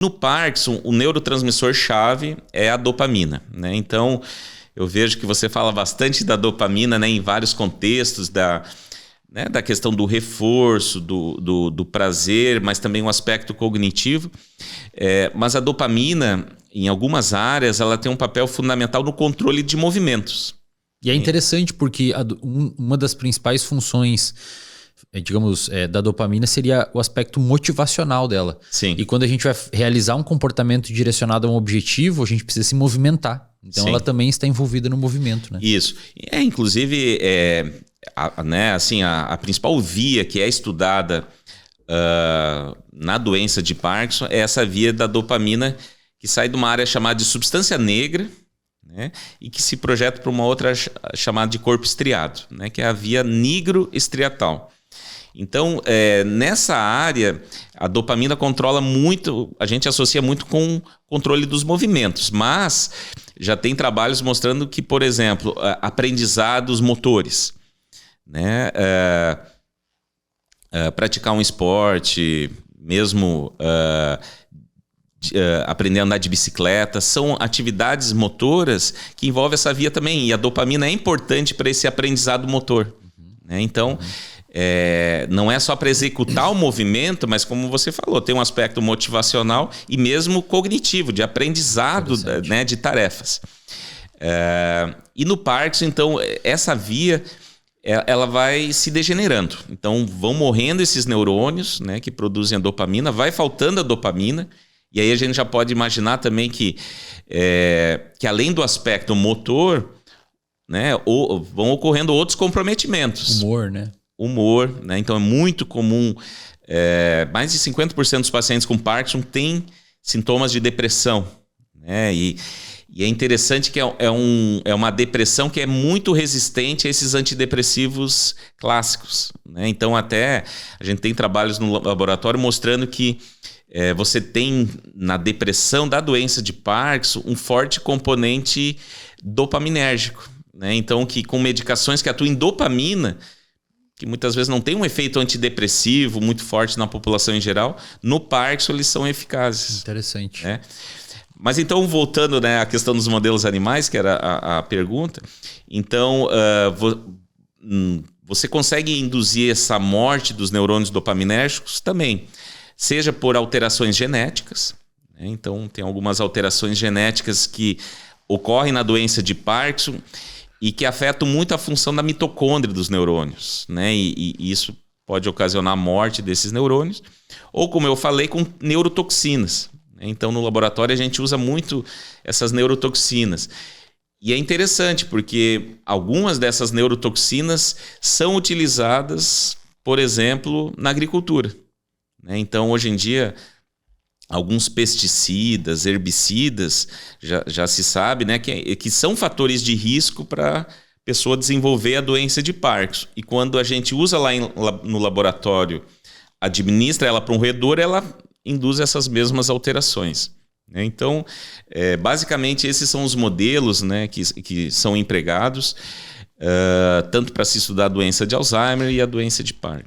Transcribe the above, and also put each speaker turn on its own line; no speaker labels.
No Parkinson, o neurotransmissor-chave é a dopamina, né? Então, eu vejo que você fala bastante da dopamina, né, em vários contextos, da questão do reforço, do prazer, mas também um aspecto cognitivo. Mas a dopamina, em algumas áreas, ela tem um papel fundamental no controle de movimentos.
E é interessante porque uma das principais funções, digamos, da dopamina seria o aspecto motivacional dela.
Sim.
E quando a gente vai realizar um comportamento direcionado a um objetivo, a gente precisa se movimentar. Então
Sim.
ela também está envolvida no movimento, né?
Isso. Inclusive, a principal via que é estudada na doença de Parkinson é essa via da dopamina que sai de uma área chamada de substância negra, né, e que se projeta para uma outra chamada de corpo estriado, né, que é a via nigroestriatal. Então, nessa área, a dopamina controla muito, a gente associa muito com o controle dos movimentos, mas já tem trabalhos mostrando que, por exemplo, aprendizados motores, né, praticar um esporte, mesmo aprender a andar de bicicleta, são atividades motoras que envolvem essa via também, e a dopamina é importante para esse aprendizado motor. Né? Então, não é só para executar o movimento, mas como você falou, tem um aspecto motivacional e mesmo cognitivo, de aprendizado, né, de tarefas. E no Parkinson, então, essa via ela vai se degenerando. Então, vão morrendo esses neurônios, né, que produzem a dopamina, vai faltando a dopamina, e aí a gente já pode imaginar também que além do aspecto motor, né, vão ocorrendo outros comprometimentos. Humor, né? Então é muito comum, mais de 50% dos pacientes com Parkinson têm sintomas de depressão, né? E é interessante que é uma depressão que é muito resistente a esses antidepressivos clássicos, né? Então até a gente tem trabalhos no laboratório mostrando que você tem na depressão da doença de Parkinson um forte componente dopaminérgico, né? Então que com medicações que atuam em dopamina, que muitas vezes não tem um efeito antidepressivo muito forte na população em geral, no Parkinson eles são eficazes.
Interessante.
Né? Mas então, voltando, né, à questão dos modelos animais, que era a pergunta, então você consegue induzir essa morte dos neurônios dopaminérgicos também, seja por alterações genéticas, né? Então tem algumas alterações genéticas que ocorrem na doença de Parkinson e que afetam muito a função da mitocôndria dos neurônios, né? E isso pode ocasionar a morte desses neurônios, ou como eu falei, com neurotoxinas. Então no laboratório a gente usa muito essas neurotoxinas. E é interessante porque algumas dessas neurotoxinas são utilizadas, por exemplo, na agricultura. Então hoje em dia alguns pesticidas, herbicidas, já se sabe, né, que são fatores de risco para a pessoa desenvolver a doença de Parkinson. E quando a gente usa lá no laboratório, administra ela para um roedor, ela induz essas mesmas alterações. Então, basicamente, esses são os modelos, né, que são empregados, tanto para se estudar a doença de Alzheimer e a doença de Parkinson.